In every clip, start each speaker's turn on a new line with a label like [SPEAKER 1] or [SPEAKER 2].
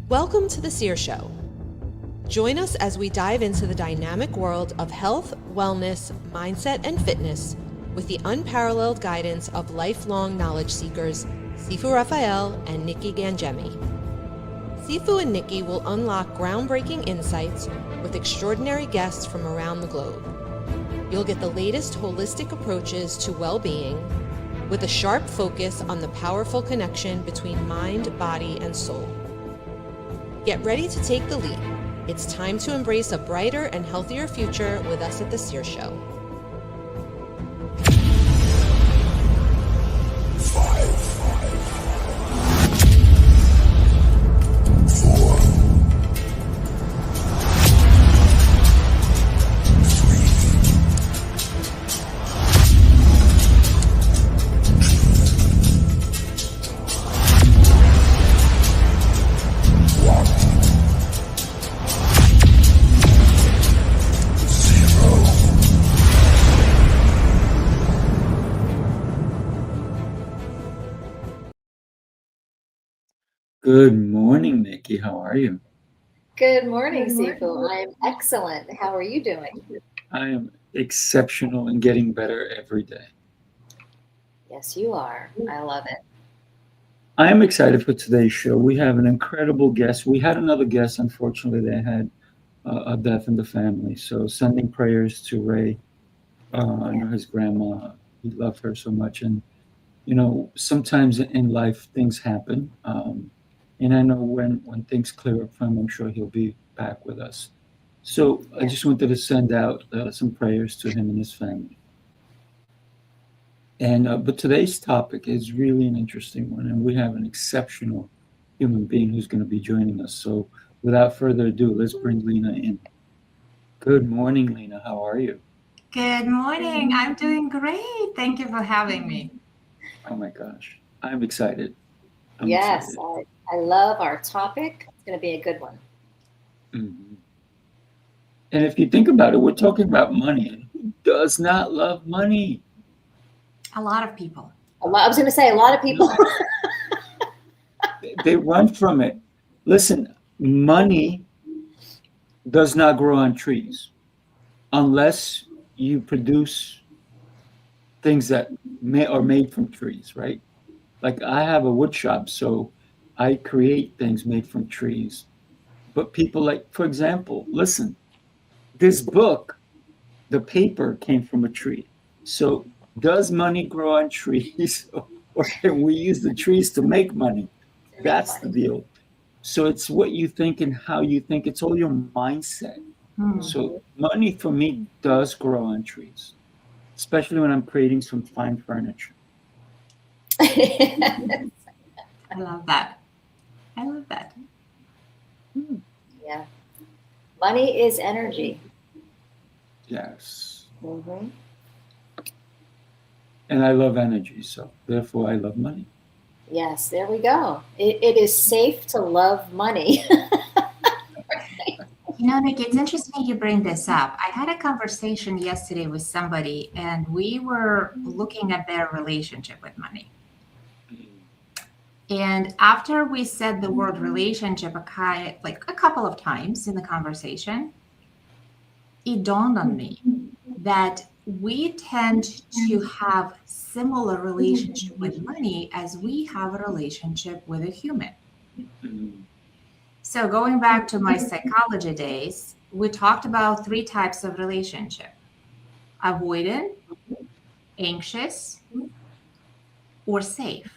[SPEAKER 1] Welcome to the Seer Show. Join us as we dive into the dynamic world of health, wellness, mindset, and fitness with the unparalleled guidance of lifelong knowledge seekers, Sifu Rafael and Nikki Gangemi. Sifu and Nikki will unlock groundbreaking insights with extraordinary guests from around the globe. You'll get the latest holistic approaches to well-being with a sharp focus on the powerful connection between mind, body, and soul. Get ready to take the leap. It's time to embrace a brighter and healthier future with us at the Seer Show.
[SPEAKER 2] 5, 4,
[SPEAKER 3] Good morning, Nikki. How are you?
[SPEAKER 4] Good morning, Sifu. I'm excellent. How are you doing?
[SPEAKER 3] I am exceptional and getting better every day.
[SPEAKER 4] Yes, you are. I love it.
[SPEAKER 3] I am excited for today's show. We have an incredible guest. We had another guest. Unfortunately, they had a death in the family. So sending prayers to Ray. I know his grandma. He loved her so much. And, you know, sometimes in life things happen. And I know when things clear up for him, I'm sure he'll be back with us. So I just wanted to send out some prayers to him and his family. And but today's topic is really an interesting one, and we have an exceptional human being who's going to be joining us. So without further ado, let's bring Lena in. Good morning, Lena. How are you?
[SPEAKER 5] Good morning. I'm doing great. Thank you for having me.
[SPEAKER 3] Oh my gosh, I'm excited.
[SPEAKER 4] Yes, I love our topic. It's going to be a good one.
[SPEAKER 3] Mm-hmm. And if you think about it, we're talking about money. And who does not love money?
[SPEAKER 5] A lot of people.
[SPEAKER 4] I was going to say a lot of people.
[SPEAKER 3] They run from it. Listen, money does not grow on trees unless you produce things that are made from trees, right? Like I have a wood shop, so I create things made from trees. But people like, for example, listen, this book, the paper came from a tree. So does money grow on trees or can we use the trees to make money? That's the deal. So it's what you think and how you think. It's all your mindset. So money for me does grow on trees, especially when I'm creating some fine furniture.
[SPEAKER 5] I love that. I love that.
[SPEAKER 4] Yeah. Money is energy.
[SPEAKER 3] Yes.
[SPEAKER 4] Mm-hmm.
[SPEAKER 3] And I love energy, so therefore I love money.
[SPEAKER 4] Yes, there we go. It is safe to love money.
[SPEAKER 5] You know, Nikki, it's interesting you bring this up. I had a conversation yesterday with somebody, and we were looking at their relationship with money. And after we said the word relationship like a couple of times in the conversation, it dawned on me that we tend to have similar relationship with money as we have a relationship with a human. So going back to my psychology days, we talked about 3 types of relationship: avoidant, anxious, or safe.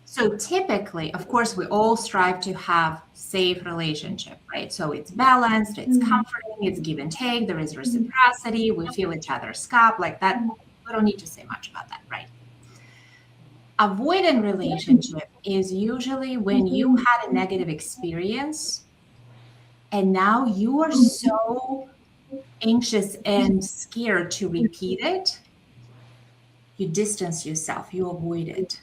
[SPEAKER 5] So typically, of course, we all strive to have safe relationship, right? So it's balanced, it's comforting, it's give and take, there is reciprocity, we feel each other's scalp, like that. We don't need to say much about that, right? Avoidant relationship is usually when you had a negative experience and now you are so anxious and scared to repeat it, you distance yourself, you avoid it.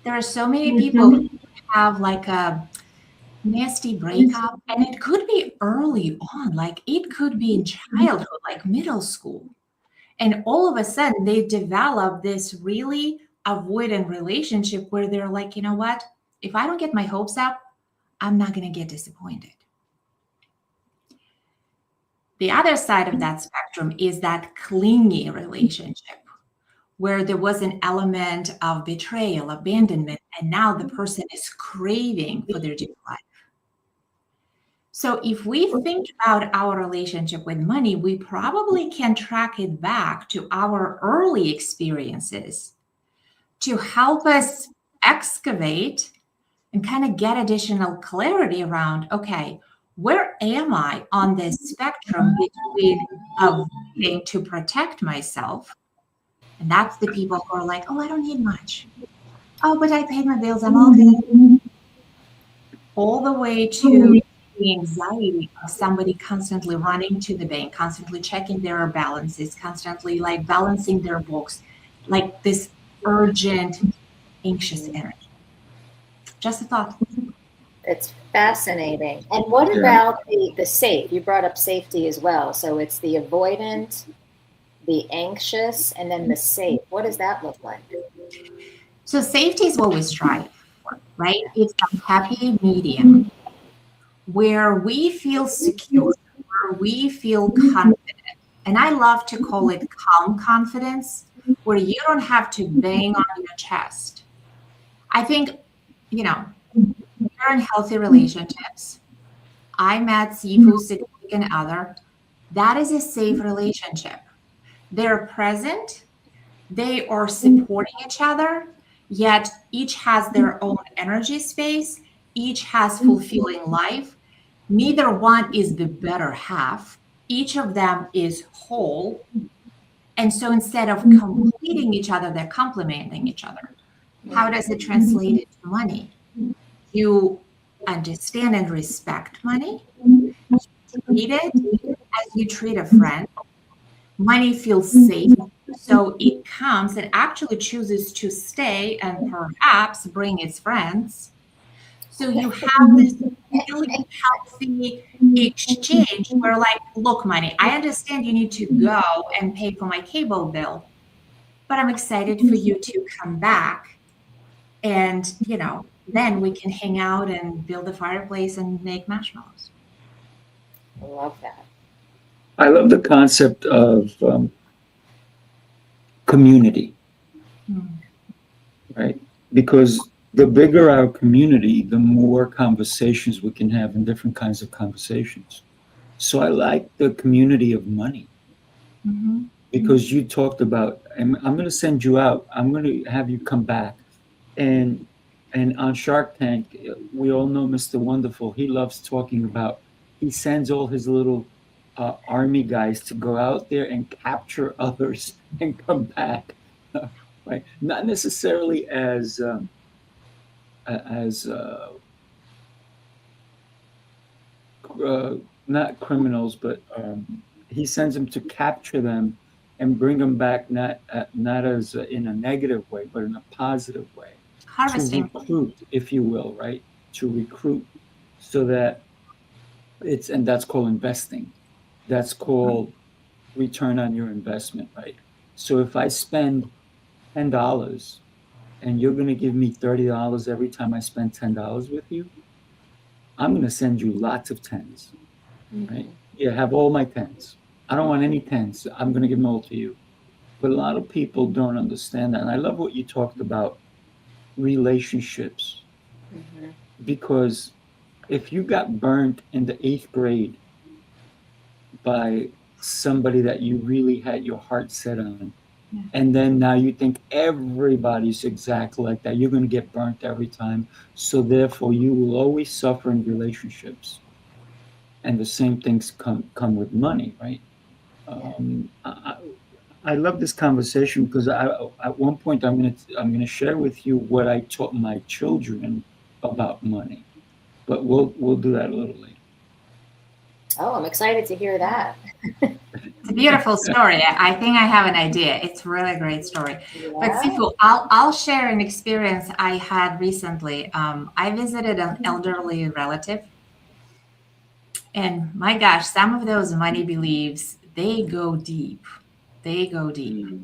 [SPEAKER 5] There are so many people who have like a nasty breakup, and it could be early on, like it could be in childhood, like middle school. And all of a sudden they develop this really avoidant relationship where they're like, you know what? if I don't get my hopes up, I'm not going to get disappointed. The other side of that spectrum is that clingy relationship where there was an element of betrayal, abandonment, and now the person is craving for their deep life. So if we think about our relationship with money, we probably can track it back to our early experiences to help us excavate and kind of get additional clarity around, okay, where am I on this spectrum between avoiding to protect myself? And that's the people who are like, oh, I don't need much. Oh, but I paid my bills. I'm all good. All the way to the anxiety of somebody constantly running to the bank, constantly checking their balances, constantly like balancing their books, like this urgent, anxious energy. Just a thought.
[SPEAKER 4] It's fascinating. And what about the safe? You brought up safety as well. So it's the avoidant, the anxious, and then the safe. What does that look like?
[SPEAKER 5] So safety is what we strive for, right? It's a happy medium where we feel secure, where we feel confident. And I love to call it calm confidence, where you don't have to bang on your chest. I think, you know, we're in healthy relationships. I met Sifu's significant other. That is a safe relationship. They're present. They are supporting each other, yet each has their own energy space. Each has fulfilling life. Neither one is the better half. Each of them is whole. And so instead of completing each other, they're complementing each other. How does it translate into money? You understand and respect money. You treat it as you treat a friend. Money feels safe. So it comes and actually chooses to stay and perhaps bring its friends. So you have this really healthy exchange where, like, look, money, I understand you need to go and pay for my cable bill, but I'm excited for you to come back. And, you know, then we can hang out and build a fireplace and make marshmallows.
[SPEAKER 4] I love that.
[SPEAKER 3] I love the concept of community, right? Because the bigger our community, the more conversations we can have in different kinds of conversations. So I like the community of money because you talked about, and I'm going to send you out. I'm going to have you come back. And on Shark Tank, we all know Mr. Wonderful. He loves talking about, he sends all his little army guys to go out there and capture others and come back, right? Not necessarily as not criminals, but he sends them to capture them and bring them back, not as in a negative way, but in a positive way.
[SPEAKER 5] Harvesting.
[SPEAKER 3] To recruit, if you will, right? To recruit, so that and that's called investing. That's called return on your investment, right? So if I spend $10 and you're going to give me $30 every time I spend $10 with you, I'm going to send you lots of 10s, right? Yeah, have all my 10s. I don't want any 10s. I'm going to give them all to you. But a lot of people don't understand that. And I love what you talked about, relationships. Because if you got burnt in the 8th grade by somebody that you really had your heart set on, and then now you think everybody's exactly like that, you're going to get burnt every time. So therefore, you will always suffer in relationships. And the same things come with money, right? I love this conversation because at one point I'm going to share with you what I taught my children about money, but we'll do that a little later.
[SPEAKER 4] Oh, I'm excited to hear that.
[SPEAKER 5] It's a beautiful story. I think I have an idea. It's a really great story. But Sifu, I'll share an experience I had recently. I visited an elderly relative. And my gosh, some of those money beliefs, they go deep. They go deep.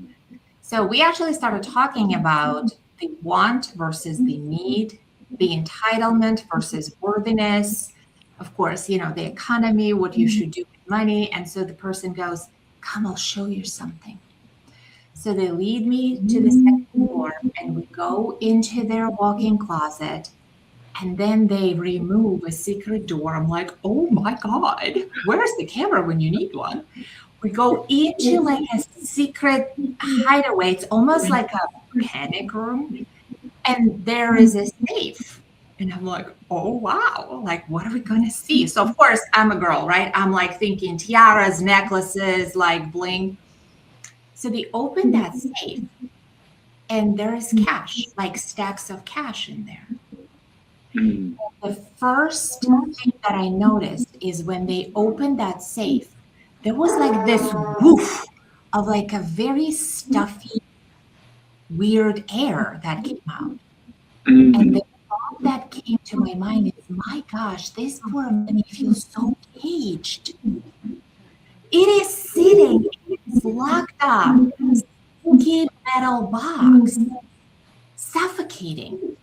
[SPEAKER 5] So we actually started talking about the want versus the need the entitlement versus worthiness. Of course, the economy, what you should do with money. And so the person goes, come, I'll show you something. So they lead me to the second floor and we go into their walk-in closet. And then they remove a secret door. I'm like, oh my God, where's the camera when you need one? We go into like a secret hideaway. It's almost like a panic room. And there is a safe. And I'm like, oh, wow. Like, what are we going to see? So, of course, I'm a girl, right? I'm like thinking tiaras, necklaces, like bling. So they open that safe and there is cash, like stacks of cash in there. The first thing that I noticed is when they opened that safe, there was like this woof of like a very stuffy, weird air that came out. And the thought that came to my mind is, my gosh, this poor money feels so caged. It is sitting in this locked up, stinky metal box, suffocating.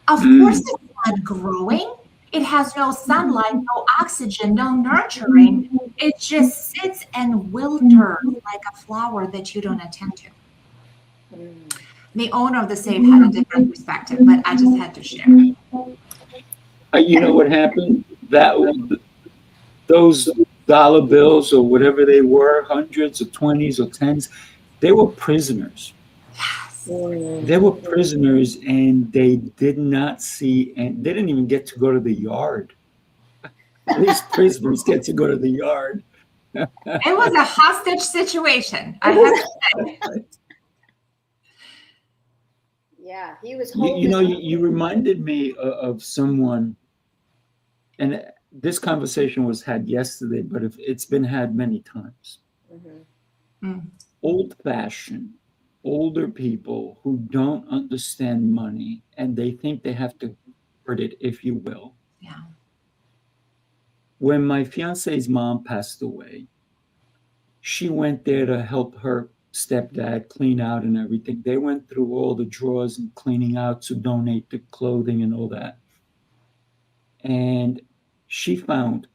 [SPEAKER 5] Of course, it's not growing. It has no sunlight, no oxygen, no nurturing. It just sits and wilters like a flower that you don't attend to. The owner of the safe had a different perspective, but I just had to share.
[SPEAKER 3] You know what happened? Those dollar bills or whatever they were, hundreds or 20s or 10s, they were prisoners.
[SPEAKER 5] Yes.
[SPEAKER 3] They were prisoners and they did not see, and they didn't even get to go to the yard. These prisoners get to go to the yard.
[SPEAKER 5] It was a hostage situation, I have to say.
[SPEAKER 4] Yeah, he was holding.
[SPEAKER 3] You reminded me of someone, and this conversation was had yesterday, but it's been had many times. Old-fashioned, older people who don't understand money and they think they have to hoard it, if you will.
[SPEAKER 5] Yeah.
[SPEAKER 3] When my fiance's mom passed away, she went there to help her stepdad clean out and everything. They went through all the drawers and cleaning out to donate the clothing and all that. And she found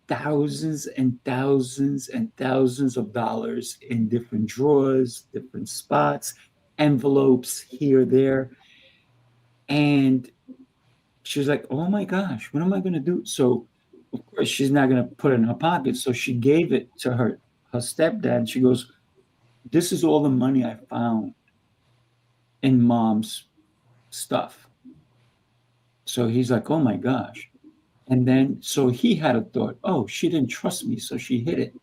[SPEAKER 3] thousands and thousands and thousands of dollars in different drawers, different spots, envelopes here, there. And she was like, oh my gosh, what am I going to do? So, of course, she's not going to put it in her pocket. So she gave it to her stepdad. She goes, this is all the money I found in mom's stuff. So he's like, oh my gosh. And then, so he had a thought, oh, she didn't trust me, so she hid it.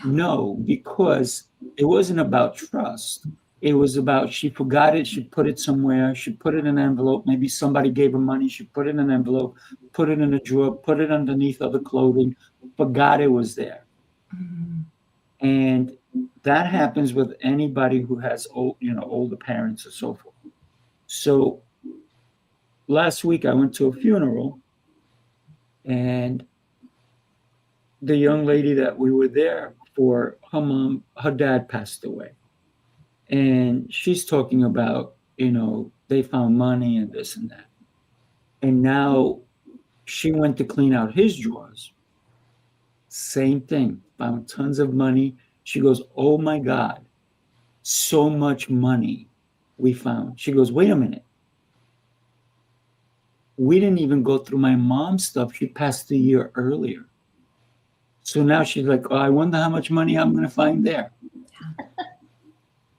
[SPEAKER 3] No, because it wasn't about trust. It was about, she forgot it, she put it somewhere, she put it in an envelope, maybe somebody gave her money, she put it in an envelope, put it in a drawer, put it underneath other clothing, forgot it was there. And that happens with anybody who has older parents or so forth. So last week I went to a funeral, and the young lady that we were there for, her dad passed away. And she's talking about, they found money and this and that. And now she went to clean out his drawers. Same thing, found tons of money. She goes, oh my God, so much money we found. She goes, wait a minute. We didn't even go through my mom's stuff. She passed a year earlier. So now she's like, oh, I wonder how much money I'm going to find there.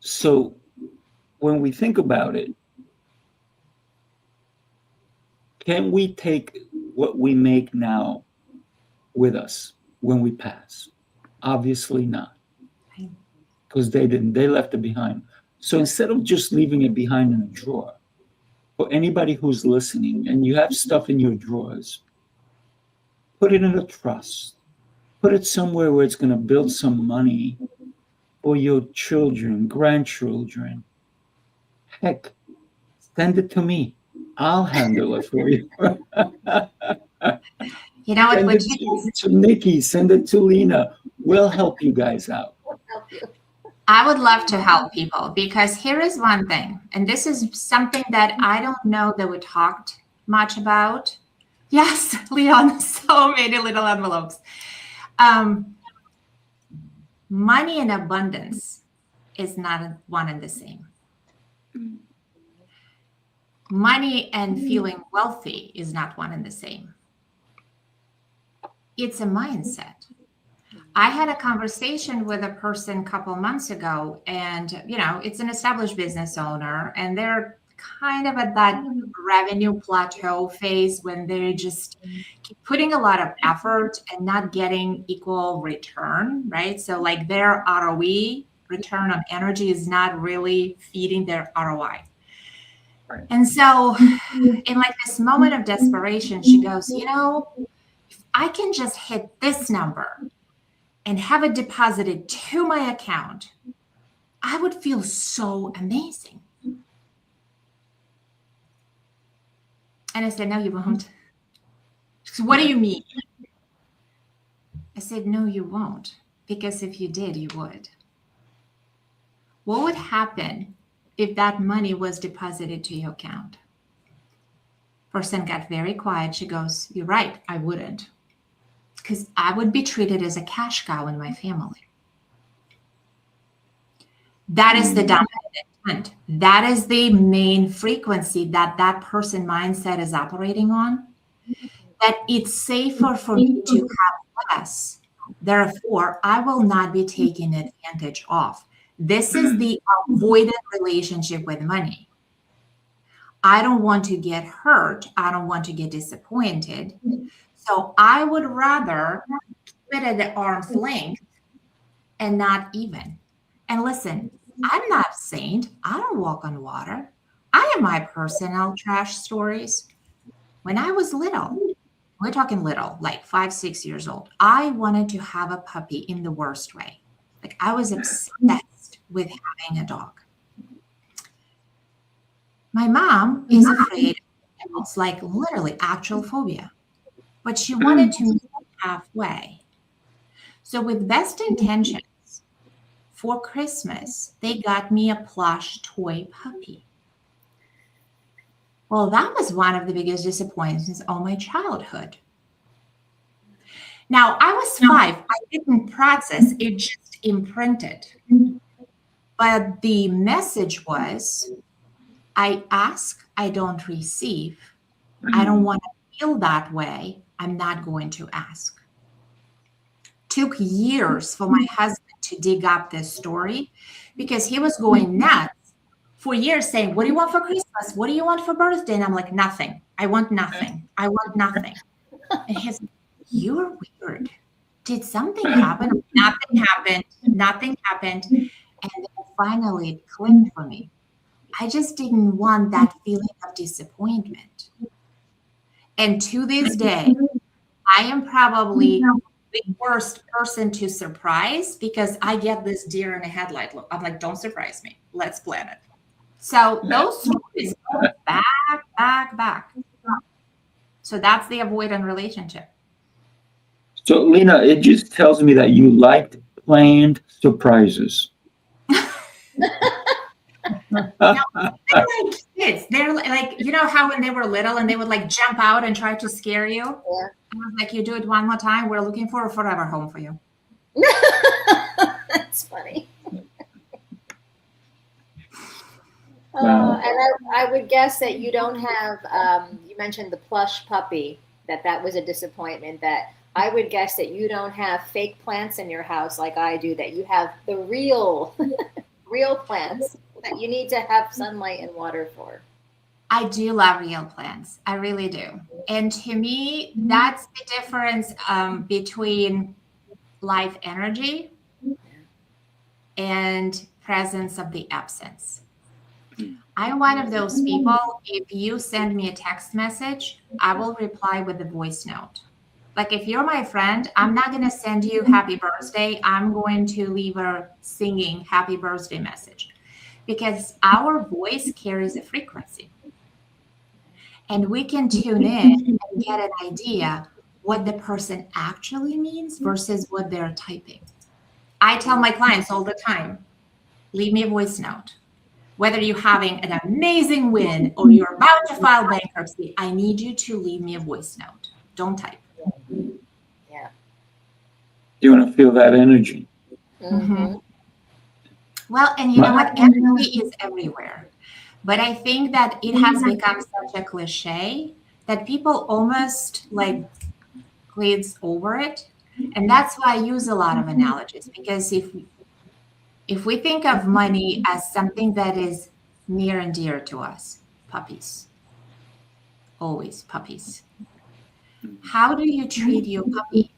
[SPEAKER 3] So when we think about it, can we take what we make now with us when we pass? Obviously not. Because they didn't. They left it behind. So instead of just leaving it behind in a drawer, for anybody who's listening and you have stuff in your drawers, put it in a trust. Put it somewhere where it's going to build some money for your children, grandchildren. Heck, send it to me. I'll handle it for you. Send it to Nikki. Send it to Lena. We'll help you guys out.
[SPEAKER 5] I would love to help people, because here is one thing, and this is something that I don't know that we talked much about. Yes, Leon, so many little envelopes. Money and abundance is not one and the same. Money and feeling wealthy is not one and the same. It's a mindset. I had a conversation with a person a couple months ago, and it's an established business owner, and they're kind of at that revenue plateau phase when they just keep putting a lot of effort and not getting equal return, right? So like their ROE, return on energy, is not really feeding their ROI.
[SPEAKER 3] Right.
[SPEAKER 5] And so in like this moment of desperation, she goes, if I can just hit this number and have it deposited to my account, I would feel so amazing. And I said, no, you won't. She said, what do you mean? I said, no, you won't. Because if you did, you would. What would happen if that money was deposited to your account? Person got very quiet. She goes, you're right, I wouldn't. Because I would be treated as a cash cow in my family. That is the dominant intent. That is the main frequency that person mindset is operating on. That it's safer for me to have less. Therefore, I will not be taken advantage of. This is the avoidant relationship with money. I don't want to get hurt. I don't want to get disappointed. So I would rather keep it at the arm's length and not even. And listen, I'm not a saint. I don't walk on water. I have my personal trash stories. When I was little, we're talking little, like 5, 6 years old, I wanted to have a puppy in the worst way. Like I was obsessed with having a dog. My mom is afraid of animals, like literally actual phobia. But she wanted to meet halfway. So with best intentions, for Christmas, they got me a plush toy puppy. Well, that was one of the biggest disappointments of my childhood. Now, I was 5. I didn't process. It just imprinted. But the message was, I ask, I don't receive. I don't want to feel that way. I'm not going to ask. Took years for my husband to dig up this story because he was going nuts for years saying, what do you want for Christmas? What do you want for birthday? And I'm like, nothing. I want nothing. I want nothing. And he's like, you're weird. Did something happen? Nothing happened. Nothing happened. And then finally it clicked for me. I just didn't want that feeling of disappointment. And to this day, I am probably the worst person to surprise because I get this deer in a headlight look. I'm like, don't surprise me. Let's plan it. So those stories go back. So that's the avoidant relationship.
[SPEAKER 3] So, Lena, it just tells me that you liked planned surprises.
[SPEAKER 5] No, they're like kids. They're like, how when they were little and they would like jump out and try to scare you? Yeah. I was like, you do it one more time, we're looking for a forever home for you.
[SPEAKER 4] That's funny. And I would guess that you don't have, you mentioned the plush puppy, that was a disappointment. That I would guess that you don't have fake plants in your house like I do, that you have the real plants that you need to have sunlight and water for.
[SPEAKER 5] I do love real plants. I really do. And to me, that's the difference between life energy and presence of the absence. I'm one of those people, if you send me a text message, I will reply with a voice note. Like if you're my friend, I'm not going to send you happy birthday. I'm going to leave a singing happy birthday message because our voice carries a frequency. And we can tune in and get an idea what the person actually means versus what they're typing. I tell my clients all the time, leave me a voice note. Whether you're having an amazing win or you're about to file bankruptcy, I need you to leave me a voice note. Don't type.
[SPEAKER 4] Yeah.
[SPEAKER 3] You want to feel that energy.
[SPEAKER 4] Mm-hmm.
[SPEAKER 5] Well, and you know what? Energy is everywhere. But I think that it has become such a cliche that people almost like glaze over it. And that's why I use a lot of analogies, because if we think of money as something that is near and dear to us, puppies, always puppies. How do you treat your puppy?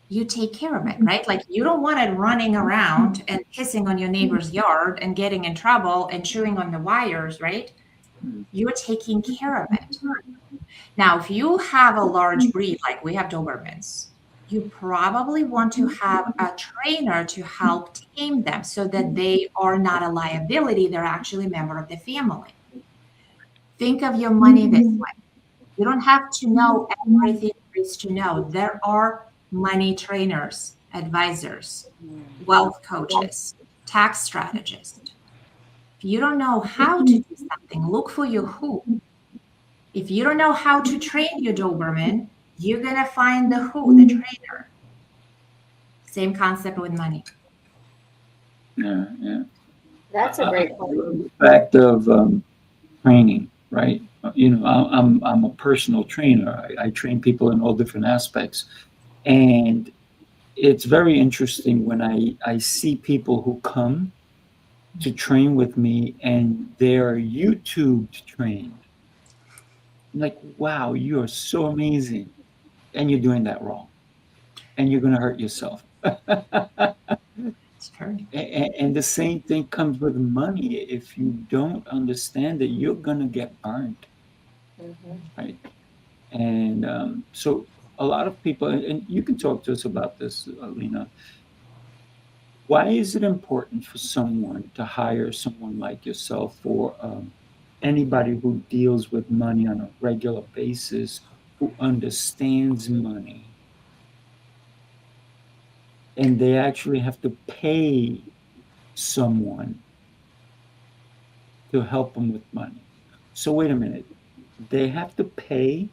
[SPEAKER 5] You take care of it, right? Like you don't want it running around and pissing on your neighbor's yard and getting in trouble and chewing on the wires, right? You're taking care of it. Now, if you have a large breed, like we have Dobermans, you probably want to have a trainer to help tame them so that they are not a liability. They're actually a member of the family. Think of your money this way. You don't have to know everything there is to know. There are money trainers, advisors, wealth coaches, tax strategists. If you don't know how to do something, look for your who. If you don't know how to train your Doberman, you're going to find the who, the trainer. Same concept with money.
[SPEAKER 3] Yeah.
[SPEAKER 4] That's a great point.
[SPEAKER 3] The fact of training, right? You know, I'm a personal trainer. I train people in all different aspects. And it's very interesting when I see people who come to train with me and they're YouTube trained. I'm like, wow, you are so amazing. And you're doing that wrong. And you're going to hurt yourself.
[SPEAKER 5] It's true.
[SPEAKER 3] And the same thing comes with money. If you don't understand it, you're going to get burned.
[SPEAKER 4] Mm-hmm.
[SPEAKER 3] Right. And so a lot of people, and you can talk to us about this, Lena. Why is it important for someone to hire someone like yourself, or anybody who deals with money on a regular basis, who understands money, and they actually have to pay someone to help them with money? So wait a minute. They have to pay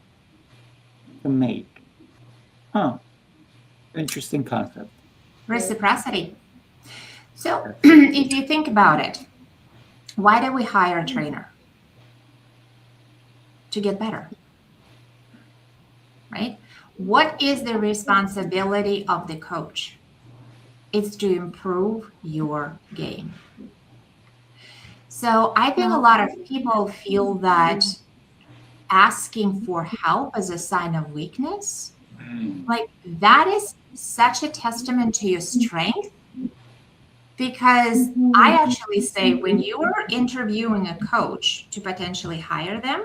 [SPEAKER 3] to make. Interesting concept.
[SPEAKER 5] Reciprocity. So if you think about it, why do we hire a trainer? To get better, right? What is the responsibility of the coach? It's to improve your game. So I think a lot of people feel that asking for help is a sign of weakness. Like that is such a testament to your strength, because I actually say when you are interviewing a coach to potentially hire them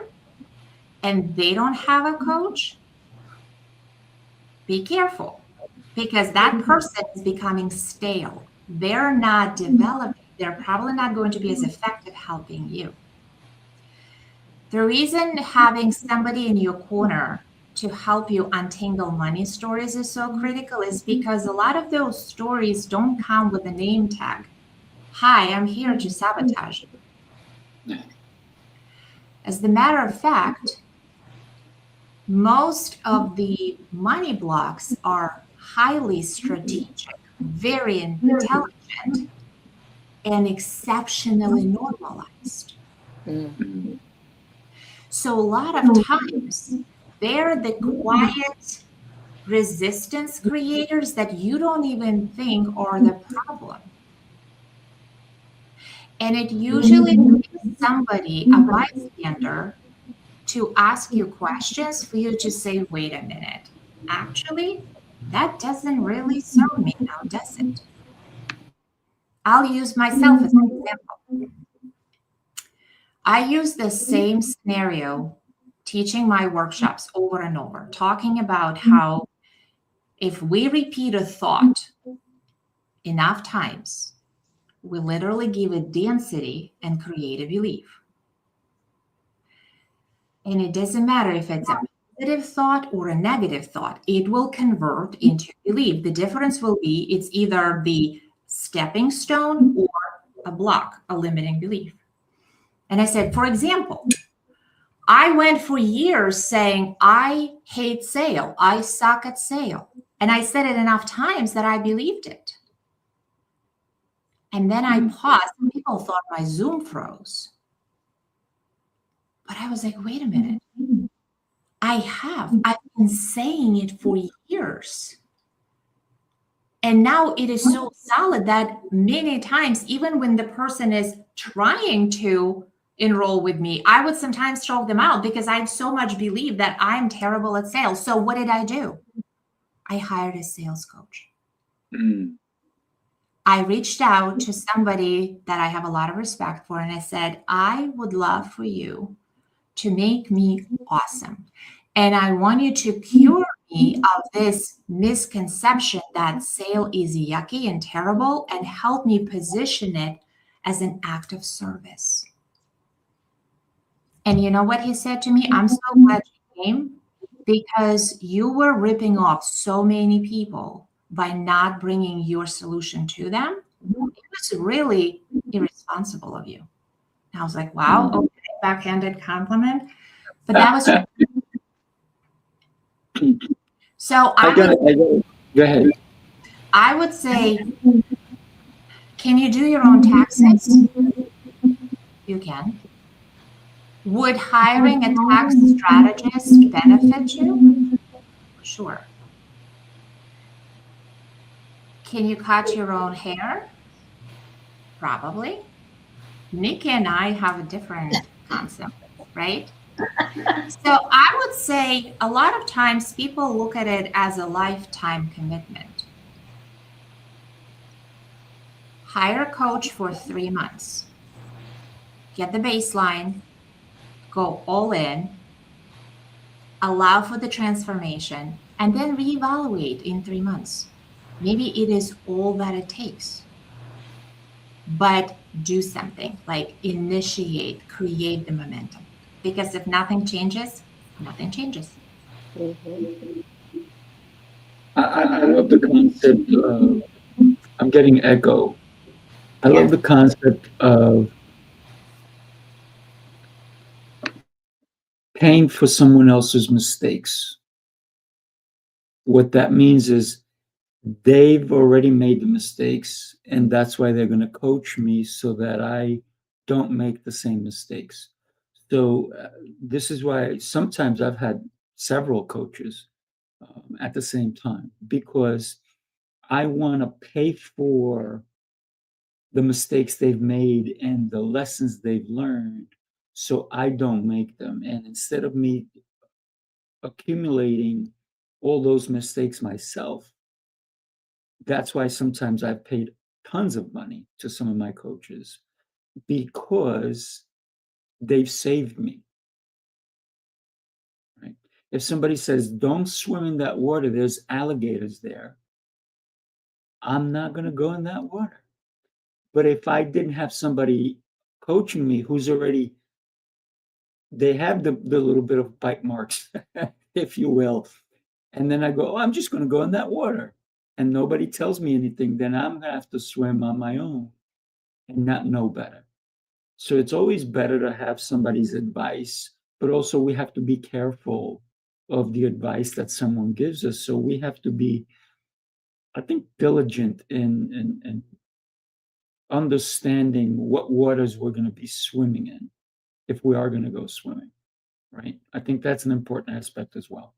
[SPEAKER 5] and they don't have a coach, be careful, because that person is becoming stale. They're not developing. They're probably not going to be as effective helping you. The reason having somebody in your corner to help you untangle money stories is so critical is because a lot of those stories don't come with a name tag. Hi, I'm here to sabotage you. As a matter of fact, most of the money blocks are highly strategic, very intelligent, and exceptionally normalized.
[SPEAKER 4] Mm-hmm.
[SPEAKER 5] So a lot of times, they're the quiet resistance creators that you don't even think are the problem. And it usually takes somebody, a bystander, to ask you questions for you to say, wait a minute, actually, that doesn't really serve me now, does it? I'll use myself as an example. I use the same scenario teaching my workshops over and over, talking about how if we repeat a thought enough times, we literally give it density and create a belief. And it doesn't matter if it's a positive thought or a negative thought, it will convert into belief. The difference will be it's either the stepping stone or a block, a limiting belief. And I said, for example, I went for years saying, I hate sale. I suck at sale. And I said it enough times that I believed it. And then I paused. People thought my Zoom froze. But I was like, wait a minute. I've been saying it for years. And now it is so solid that many times, even when the person is trying to enroll with me, I would sometimes throw them out because I so much believe that I'm terrible at sales. So what did I do? I hired a sales coach. I reached out to somebody that I have a lot of respect for, and I said, I would love for you to make me awesome. And I want you to cure me of this misconception that sale is yucky and terrible, and help me position it as an act of service. And you know what he said to me? I'm so glad you came, because you were ripping off so many people by not bringing your solution to them. It was really irresponsible of you. And I was like, wow, okay, backhanded compliment. But that was so
[SPEAKER 3] Go ahead.
[SPEAKER 5] I would say, can you do your own taxes? You can. Would hiring a tax strategist benefit you? Sure. Can you cut your own hair? Probably. Nikki and I have a different concept, right? So I would say a lot of times people look at it as a lifetime commitment. Hire a coach for 3 months. Get the baseline, go all in, allow for the transformation, and then reevaluate in 3 months. Maybe it is all that it takes. But do something, like initiate, create the momentum. Because if nothing changes, nothing changes.
[SPEAKER 3] I love the concept of, I'm getting echo. I love the concept of paying for someone else's mistakes. What that means is they've already made the mistakes, and that's why they're going to coach me so that I don't make the same mistakes. So this is why sometimes I've had several coaches at the same time, because I want to pay for the mistakes they've made and the lessons they've learned so I don't make them. And instead of me accumulating all those mistakes myself, that's why sometimes I've paid tons of money to some of my coaches, because they've saved me. Right? If somebody says, don't swim in that water, there's alligators there, I'm not going to go in that water. But if I didn't have somebody coaching me who's already, they have the little bit of bite marks, if you will, and then I go, oh, I'm just going to go in that water, and nobody tells me anything, then I'm going to have to swim on my own and not know better. So it's always better to have somebody's advice, but also we have to be careful of the advice that someone gives us. So we have to be, I think, diligent in understanding what waters we're going to be swimming in if we are going to go swimming, right? I think that's an important aspect as well.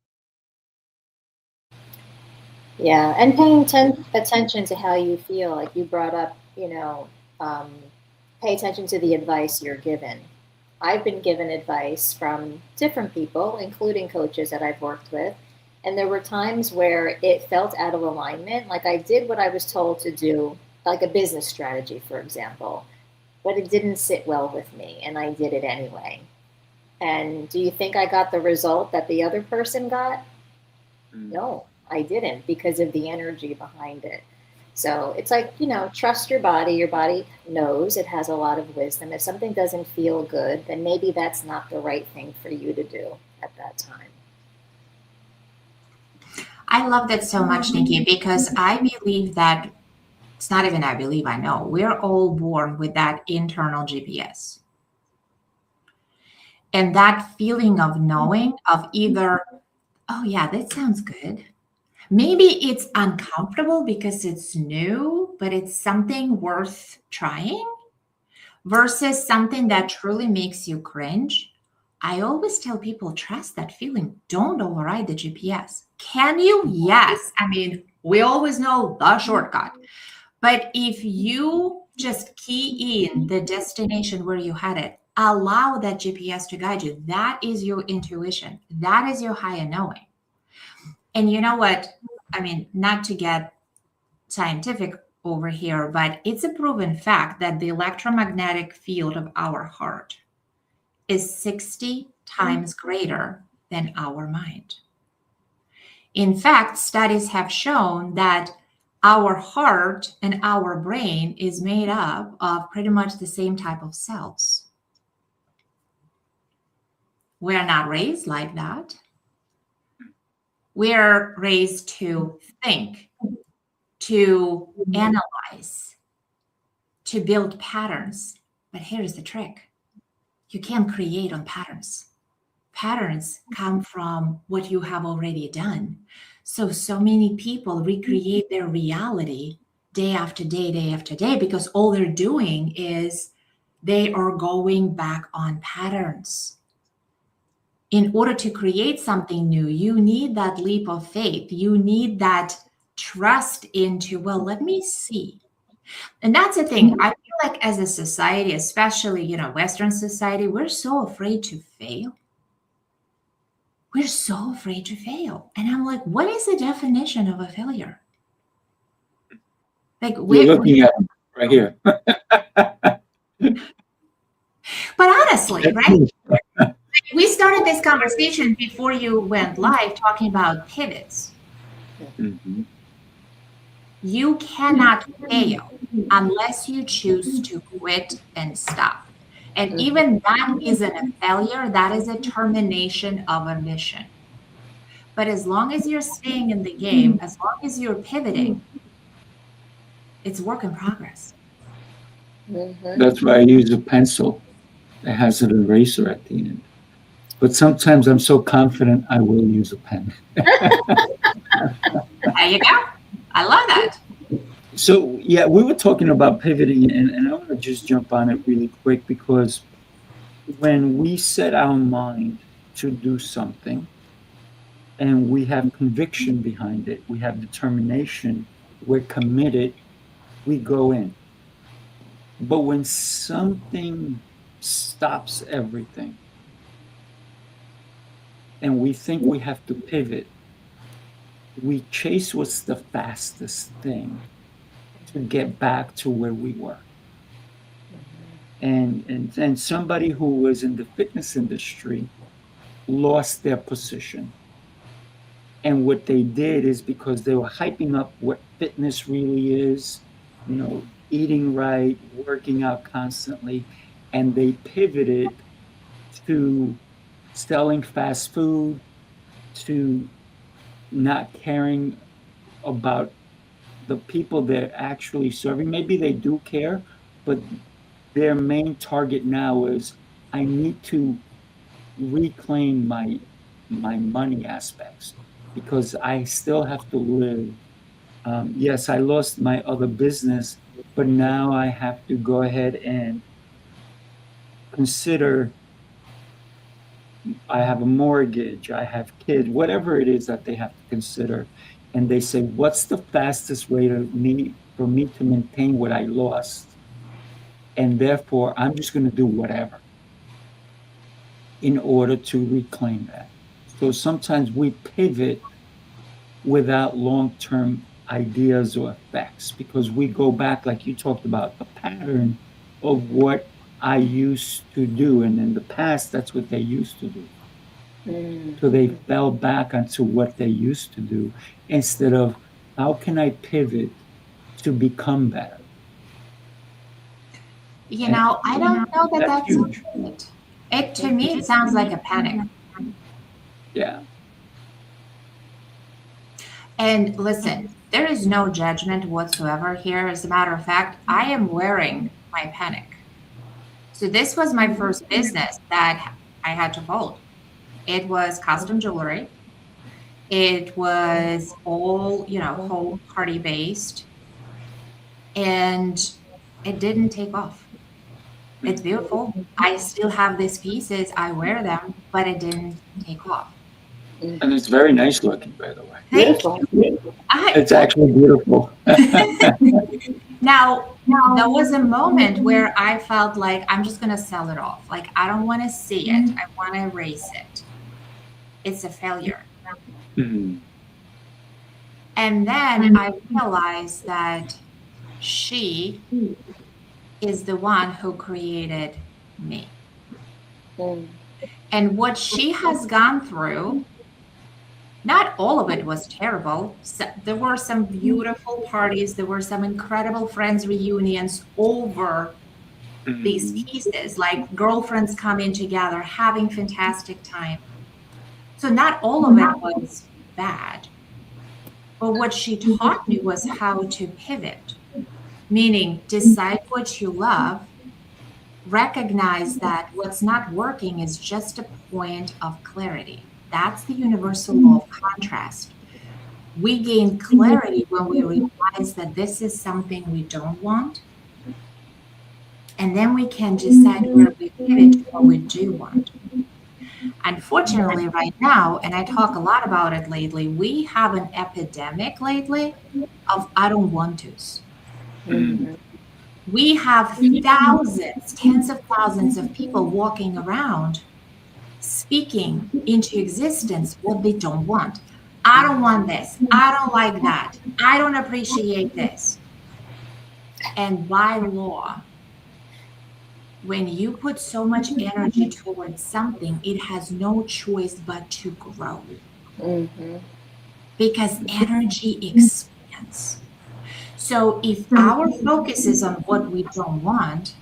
[SPEAKER 4] Yeah, and paying attention to how you feel, like you brought up, pay attention to the advice you're given. I've been given advice from different people, including coaches that I've worked with, and there were times where it felt out of alignment. Like I did what I was told to do, like a business strategy, for example, but it didn't sit well with me, and I did it anyway. And do you think I got the result that the other person got? No, I didn't, because of the energy behind it. So it's like, trust your body. Your body knows, it has a lot of wisdom. If something doesn't feel good, then maybe that's not the right thing for you to do at that time.
[SPEAKER 5] I love that so much, Nikki, because I believe that It's not even I believe, I know. We're all born with that internal GPS. And that feeling of knowing, of either, oh yeah, that sounds good. Maybe it's uncomfortable because it's new, but it's something worth trying, versus something that truly makes you cringe. I always tell people, trust that feeling. Don't override the GPS. Can you? Yes. I mean, we always know the shortcut. But if you just key in the destination where you had it, allow that GPS to guide you. That is your intuition. That is your higher knowing. And you know what? I mean, not to get scientific over here, but it's a proven fact that the electromagnetic field of our heart is 60 times greater than our mind. In fact, studies have shown that our heart and our brain is made up of pretty much the same type of cells. We're not raised like that. We're raised to think, to analyze, to build patterns. But here's the trick. You can't create on patterns. Patterns come from what you have already done. So many people recreate their reality day after day, because all they're doing is they are going back on patterns. In order to create something new, you need that leap of faith. You need that trust into, well, let me see. And that's the thing. I feel like as a society, especially, Western society, we're so afraid to fail. We're so afraid to fail. And I'm like, what is the definition of a failure? Like,
[SPEAKER 3] You're looking at them right here.
[SPEAKER 5] But honestly, right? We started this conversation before you went live talking about pivots.
[SPEAKER 3] Mm-hmm.
[SPEAKER 5] You cannot fail unless you choose to quit and stop. And even that isn't a failure, that is a termination of a mission. But as long as you're staying in the game, as long as you're pivoting, it's work in progress.
[SPEAKER 3] That's why I use a pencil that has an eraser at the end. But sometimes I'm so confident I will use a pen.
[SPEAKER 5] There you go. I love that.
[SPEAKER 3] So, yeah, we were talking about pivoting, and I want to just jump on it really quick, because when we set our mind to do something and we have conviction behind it, we have determination, we're committed, we go in. But when something stops everything and we think we have to pivot, we chase what's the fastest thing to get back to where we were. And somebody who was in the fitness industry lost their position. And what they did is, because they were hyping up what fitness really is, eating right, working out constantly, and they pivoted to selling fast food, to not caring about the people they're actually serving. Maybe they do care, but their main target now is, I need to reclaim my money aspects, because I still have to live. Yes, I lost my other business, but now I have to go ahead and consider, I have a mortgage, I have kids, whatever it is that they have to consider. And they say, what's the fastest way for me to maintain what I lost? And therefore, I'm just going to do whatever in order to reclaim that. So sometimes we pivot without long-term ideas or effects, because we go back, like you talked about, the pattern of what I used to do. And in the past, that's what they used to do. So they fell back onto what they used to do, instead of, how can I pivot to become better?
[SPEAKER 5] I don't know that that's
[SPEAKER 3] huge.
[SPEAKER 5] It, to me, it sounds like a panic.
[SPEAKER 3] Yeah.
[SPEAKER 5] And listen, There is no judgment whatsoever here. As a matter of fact, I am wearing my panic. So this was my first business that I had to fold. It was custom jewelry. It was all, whole party based, and it didn't take off. It's beautiful. I still have these pieces. I wear them, but it didn't take off.
[SPEAKER 3] And it's very nice looking, by the way.
[SPEAKER 5] Thank you.
[SPEAKER 3] It's actually beautiful.
[SPEAKER 5] Now, there was a moment where I felt like I'm just going to sell it off. Like, I don't want to see it. I want to erase it. It's a failure.
[SPEAKER 3] Mm-hmm.
[SPEAKER 5] And then I realized that she is the one who created me. And what she has gone through, not all of it was terrible. So there were some beautiful parties. There were some incredible friends reunions over these pieces, like girlfriends coming together, having fantastic time. So not all of it was bad. But what she taught me was how to pivot, meaning decide what you love, recognize that what's not working is just a point of clarity. That's the universal law of contrast. We gain clarity when we realize that this is something we don't want. And then we can decide where we pivot to what we do want. Unfortunately, right now, and I talk a lot about it lately, we have an epidemic lately of I don't want tos. We have thousands, tens of thousands of people walking around speaking into existence what they don't want. I don't want this. I don't like that. I don't appreciate this. And by law, when you put so much energy towards something, it has no choice but to grow. Because energy expands. So if our focus is on what we don't want,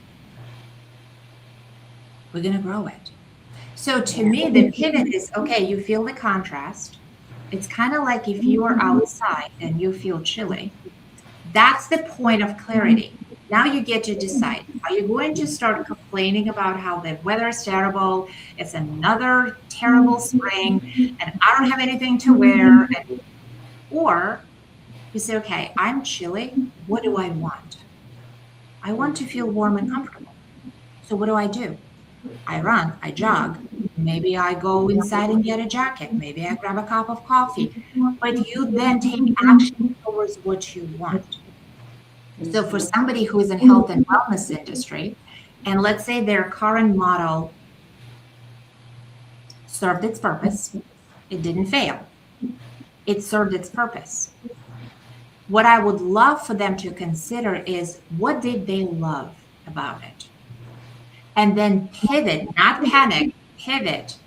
[SPEAKER 5] we're going to grow it. So to me, the pivot is, okay, you feel the contrast. It's kind of like if you are outside and you feel chilly. That's the point of clarity. Now you get to decide. Are you going to start complaining about how the weather is terrible? It's another terrible spring and I don't have anything to wear. Or you say, okay, I'm chilly. What do I want? I want to feel warm and comfortable. So what do? I run, I jog. Maybe I go inside and get a jacket. Maybe I grab a cup of coffee. But you then take action towards what you want. So for somebody who is in health and wellness industry, and let's say their current model served its purpose, it didn't fail. It served its purpose. What I would love for them to consider is what did they love about it? And then pivot, not panic, pivot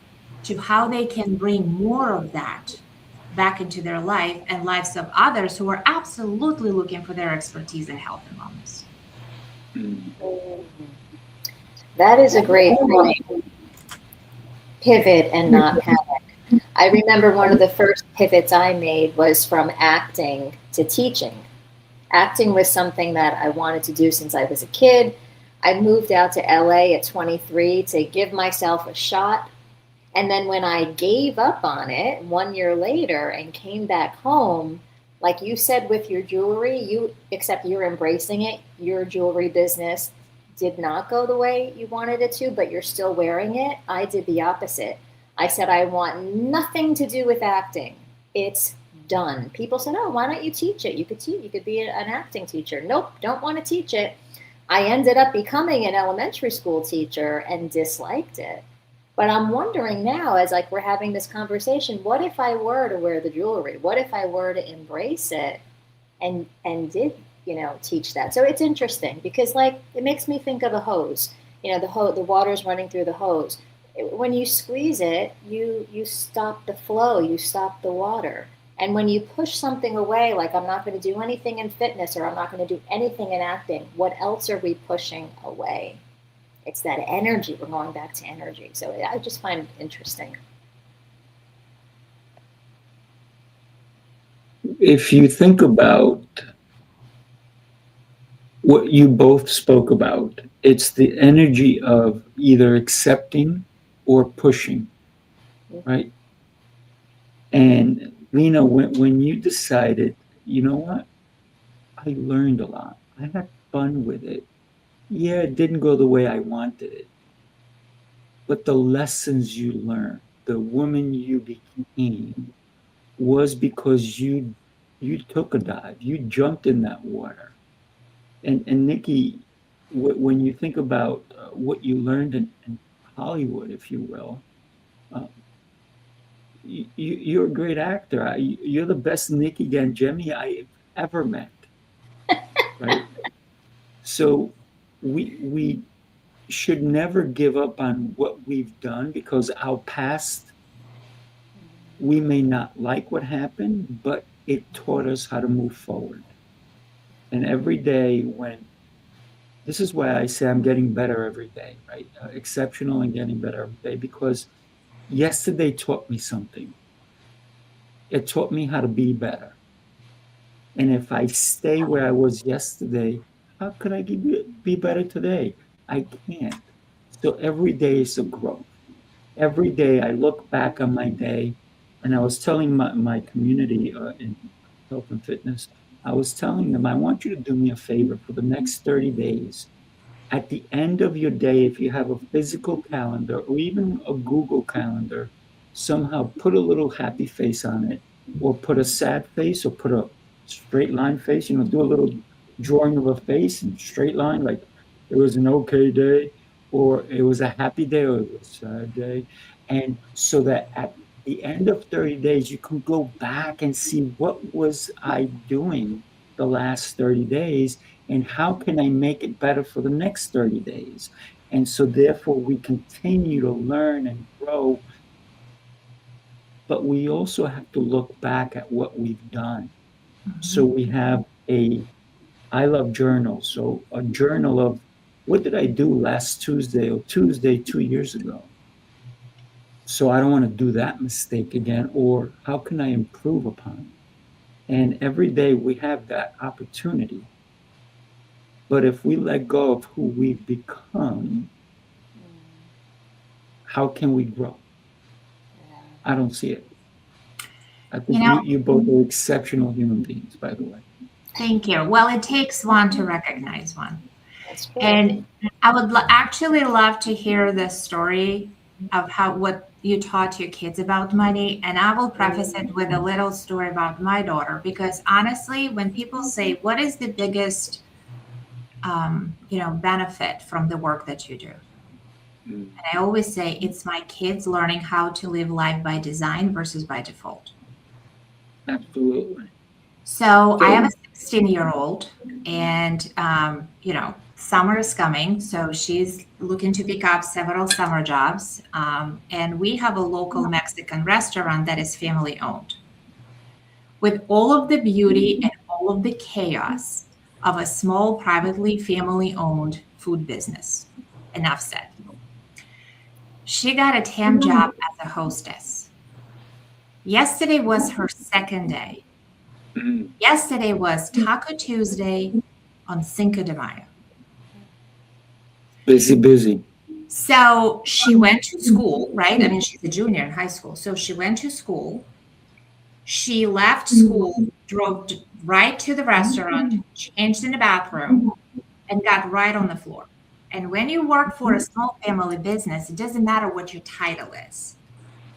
[SPEAKER 5] to how they can bring more of that back into their life and lives of others who are absolutely looking for their expertise in health and wellness.
[SPEAKER 4] That is a great point. Pivot and not panic. I remember one of the first pivots I made was from acting to teaching. Acting was something that I wanted to do since I was a kid. I moved out to LA at 23 to give myself a shot. And then when I gave up on it 1 year later and came back home, like you said with your jewelry, except you're embracing it, your jewelry business did not go the way you wanted it to, but you're still wearing it. I did the opposite. I said, I want nothing to do with acting. It's done. People said, oh, why don't you teach it? You could be an acting teacher. Nope, don't want to teach it. I ended up becoming an elementary school teacher and disliked it. But I'm wondering now, as like we're having this conversation, what if I were to wear the jewelry? What if I were to embrace it and did, teach that? So it's interesting because like it makes me think of a hose. The water's running through the hose. When you squeeze it, you stop the flow, you stop the water. And when you push something away, like I'm not going to do anything in fitness or I'm not going to do anything in acting, what else are we pushing away? It's that energy. We're going back to energy. So I just find it interesting.
[SPEAKER 3] if you think about what you both spoke about, it's the energy of either accepting or pushing, right? And Lena, when you decided, you know what, I learned a lot. I had fun with it. Yeah, it didn't go the way I wanted it, but the lessons you learned, the woman you became, was because you took a dive, you jumped in that water. And Nikki, when you think about what you learned in Hollywood, if you will, uh, you're a great actor. You're the best Nikki Gangemi I've ever met, right? So we should never give up on what we've done, because our past, we may not like what happened, but it taught us how to move forward. And every day when this is why I say I'm getting better every day, right? Exceptional and getting better every day, because yesterday taught me something. It taught me how to be better. And if I stay where I was yesterday, how could I be better today? I can't. So every day is a growth. Every day I look back on my day, and I was telling my community in health and fitness, I was telling them, I want you to do me a favor for the next 30 days. At the end of your day, if you have a physical calendar or even a Google calendar, somehow put a little happy face on it, or put a sad face, or put a straight line face, do a little drawing of a face and straight line, like it was an okay day, or it was a happy day, or it was a sad day. And so that at the end of 30 days, you can go back and see, what was I doing the last 30 days, and how can I make it better for the next 30 days? And so therefore we continue to learn and grow, but we also have to look back at what we've done. So we have I love journals. So a journal of, what did I do last Tuesday or Tuesday 2 years ago? So I don't want to do that mistake again, or how can I improve upon it? And every day we have that opportunity. But if we let go of who we've become, how can we grow? I don't see it. I think you both are exceptional human beings, by the way.
[SPEAKER 5] Thank you. Well, it takes one to recognize one.
[SPEAKER 4] That's cool.
[SPEAKER 5] And I would actually love to hear the story of what you taught your kids about money. And I will preface it with a little story about my daughter, because honestly, when people say, what is the biggest benefit from the work that you do? And I always say, it's my kids learning how to live life by design versus by default.
[SPEAKER 3] Absolutely.
[SPEAKER 5] So I have a 16-year-old, and summer is coming, so she's looking to pick up several summer jobs. And we have a local Mexican restaurant that is family owned. With all of the beauty and all of the chaos of a small, privately family owned food business. Enough said. She got a temp job as a hostess. Yesterday was her second day. Yesterday was Taco Tuesday on Cinco de Mayo.
[SPEAKER 3] Busy.
[SPEAKER 5] So she went to school, right? I mean, she's a junior in high school. So she went to school. She left school, drove right to the restaurant, changed in the bathroom, and got right on the floor. And when you work for a small family business, it doesn't matter what your title is.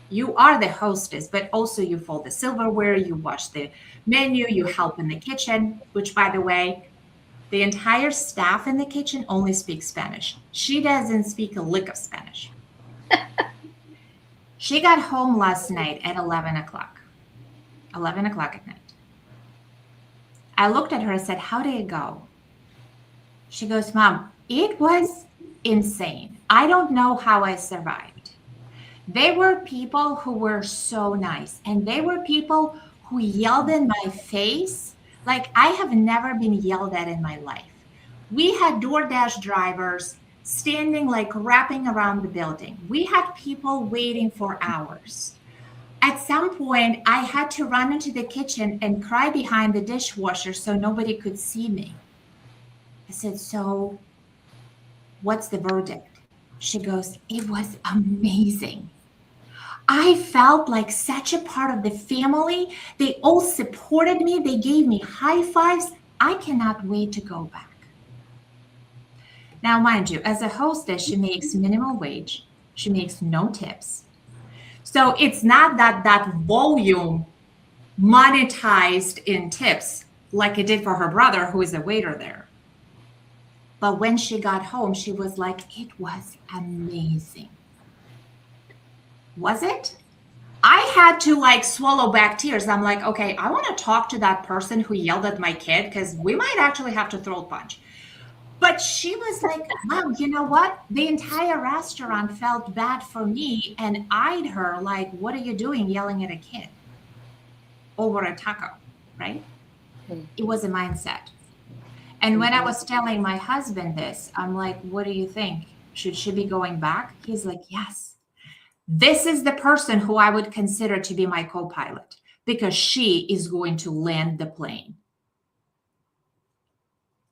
[SPEAKER 5] You are the hostess, but also you fold the silverware, you wash the menu, you help in the kitchen, which, by the way, the entire staff in the kitchen only speaks Spanish. She doesn't speak a lick of Spanish. She got home last night at 11 o'clock. 11 o'clock at night. I looked at her and said, how did it go? She goes, Mom, it was insane. I don't know how I survived. There were people who were so nice, and there were people who yelled in my face like I have never been yelled at in my life. We had DoorDash drivers standing like wrapping around the building. We had people waiting for hours. at some point, I had to run into the kitchen and cry behind the dishwasher so nobody could see me. I said, so what's the verdict? She goes, it was amazing. I felt like such a part of the family. They all supported me. They gave me high fives. I cannot wait to go back. Now, mind you, as a hostess, she makes minimal wage. She makes no tips. So it's not that volume monetized in tips like it did for her brother, who is a waiter there. But when she got home, she was like, it was amazing. Was it? I had to like swallow back tears. I'm like, okay, I want to talk to that person who yelled at my kid because we might actually have to throat punch. But she was like, Mom, you know what? The entire restaurant felt bad for me and eyed her like, what are you doing yelling at a kid over a taco, right? It was a mindset. And when I was telling my husband this, I'm like, what do you think? Should she be going back? He's like, yes. This is the person who I would consider to be my co-pilot because she is going to land the plane.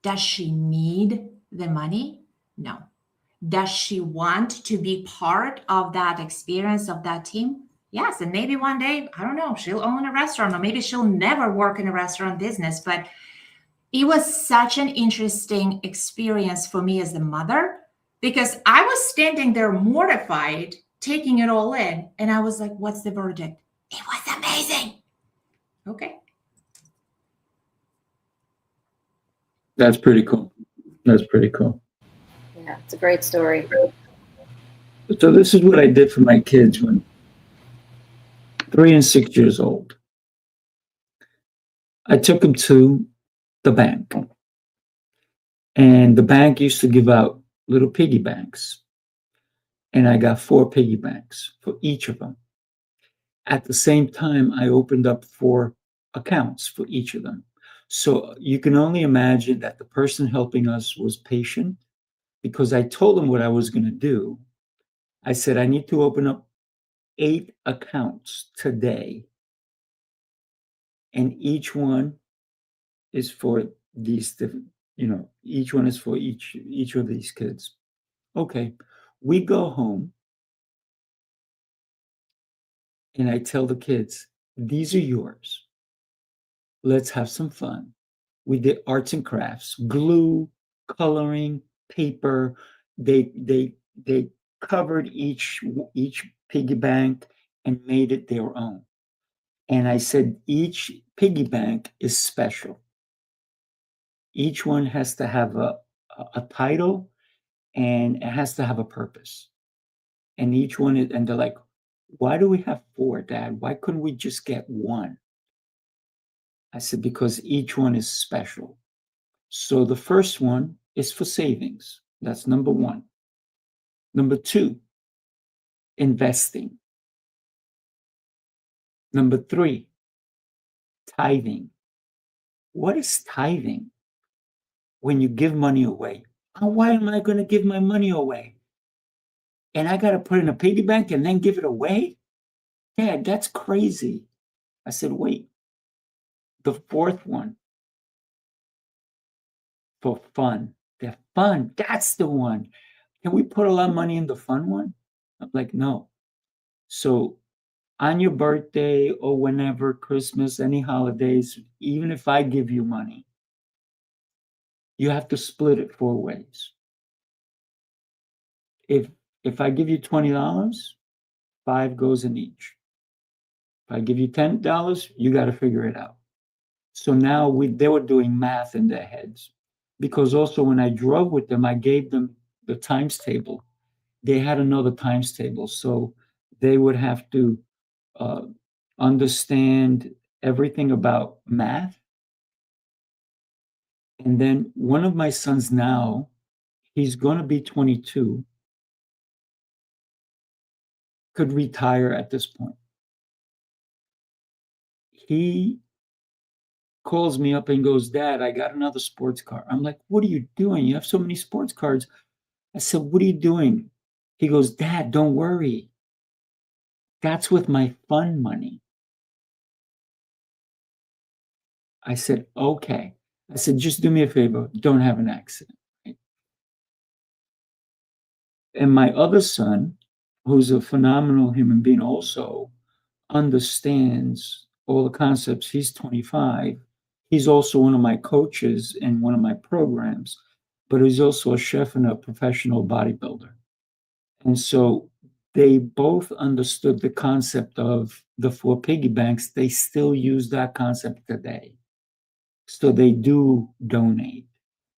[SPEAKER 5] Does she need the money? No. Does she want to be part of that experience of that team? Yes. And maybe one day, I don't know, she'll own a restaurant or maybe she'll never work in a restaurant business. But it was such an interesting experience for me as a mother because I was standing there mortified, taking it all in. And I was like, what's the verdict? It was amazing. Okay.
[SPEAKER 3] That's pretty cool. That's pretty cool.
[SPEAKER 4] Yeah, it's a great story.
[SPEAKER 3] So this is what I did for my kids when 3 and 6 years old. I took them to the bank. And the bank used to give out little piggy banks. And I got 4 piggy banks for each of them. At the same time, I opened up 4 accounts for each of them. So you can only imagine that the person helping us was patient because I told them what I was going to do. I said, I need to open up 8 accounts today. And each one is for these different, each one is for each of these kids. Okay. We go home and I tell the kids, these are yours. Let's have some fun. We did arts and crafts, glue, coloring, paper. They covered each piggy bank and made it their own. And I said, each piggy bank is special. Each one has to have a title and it has to have a purpose. And each one is, and they're like, why do we have 4, Dad? Why couldn't we just get 1? I said, because each one is special. So the first one is for savings. That's number 1. Number 2, investing. Number 3, tithing. What is tithing? When you give money away. Oh, why am I going to give my money away? And I got to put in a piggy bank and then give it away? Dad, that's crazy. I said, wait. The 4th one, for fun. The fun, that's the one. Can we put a lot of money in the fun one? I'm like, no. So on your birthday or whenever, Christmas, any holidays, even if I give you money, you have to split it 4 ways. If I give you $20, 5 goes in each. If I give you $10, you got to figure it out. So now they were doing math in their heads. Because also when I drove with them, I gave them the times table. They had another times table. So they would have to understand everything about math. And then one of my sons now, he's going to be 22, could retire at this point. He calls me up and goes, Dad, I got another sports car. I'm like, what are you doing? You have so many sports cars. I said, what are you doing? He goes, Dad, don't worry. That's with my fun money. I said, okay. I said, just do me a favor, don't have an accident. Right? And my other son, who's a phenomenal human being, also understands all the concepts. He's 25. He's also one of my coaches in one of my programs, but he's also a chef and a professional bodybuilder. And so they both understood the concept of the 4 piggy banks. They still use that concept today. So they do donate.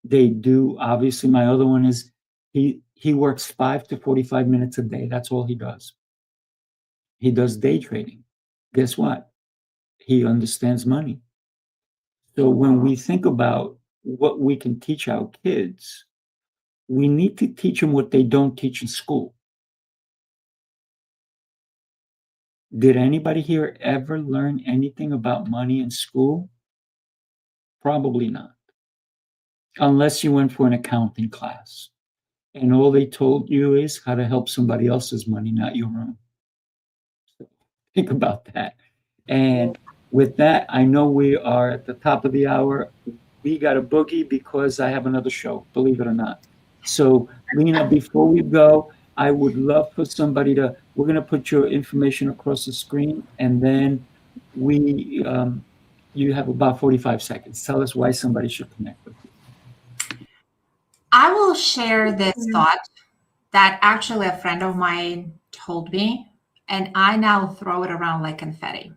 [SPEAKER 3] They do. Obviously, my other one is he works 5 to 45 minutes a day. That's all he does. He does day trading. Guess what? He understands money. So when we think about what we can teach our kids, we need to teach them what they don't teach in school. Did anybody here ever learn anything about money in school? Probably not. Unless you went for an accounting class and all they told you is how to help somebody else's money, not your own. So think about that. And with that, I know we are at the top of the hour. We got a boogie because I have another show, believe it or not. So, Lena, before we go, I would love for somebody to, we're going to put your information across the screen, and then you have about 45 seconds. Tell us why somebody should connect with you.
[SPEAKER 5] I will share this thought that actually a friend of mine told me, and I now throw it around like confetti.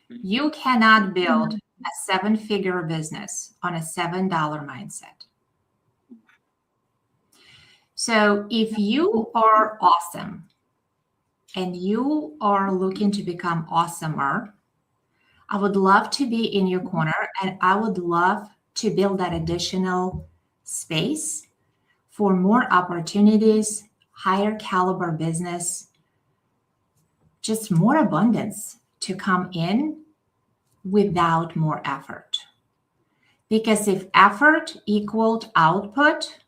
[SPEAKER 5] You cannot build a 7-figure business on a $7 mindset. So if you are awesome and you are looking to become awesomer, I would love to be in your corner, and I would love to build that additional space for more opportunities, higher caliber business, just more abundance to come in without more effort. Because if effort equaled output,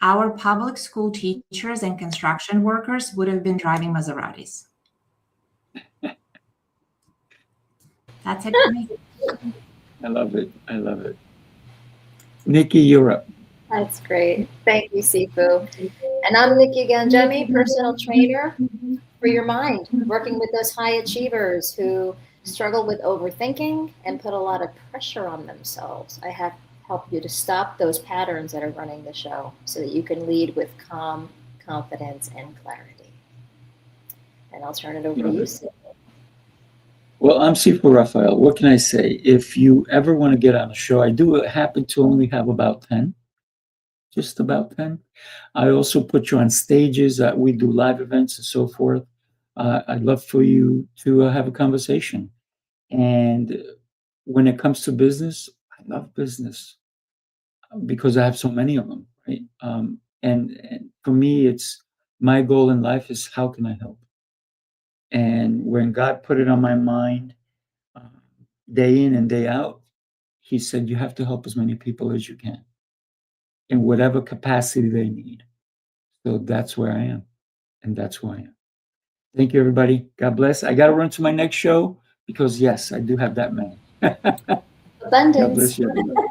[SPEAKER 5] our public school teachers and construction workers would have been driving Maseratis. That's it for me.
[SPEAKER 3] I love it. I love it. Nikki, you're up.
[SPEAKER 4] That's great. Thank you, Sifu. And I'm Nikki Gangemi, personal trainer for your mind, working with those high achievers who struggle with overthinking and put a lot of pressure on themselves. I have helped you to stop those patterns that are running the show so that you can lead with calm, confidence, and clarity. And I'll turn it over to you, Sifu.
[SPEAKER 3] Well, I'm Sifu Rafael. What can I say? If you ever want to get on a show, I do happen to only have about 10, just about 10. I also put you on stages. We do live events and so forth. I'd love for you to have a conversation. And when it comes to business, I love business because I have so many of them, right? And for me, it's my goal in life is how can I help? And when God put it on my mind, day in and day out, he said, you have to help as many people as you can in whatever capacity they need. So that's where I am. And that's who I am. Thank you, everybody. God bless. I got to run to my next show because, yes, I do have that many.
[SPEAKER 4] Abundance.
[SPEAKER 3] God bless you, everybody.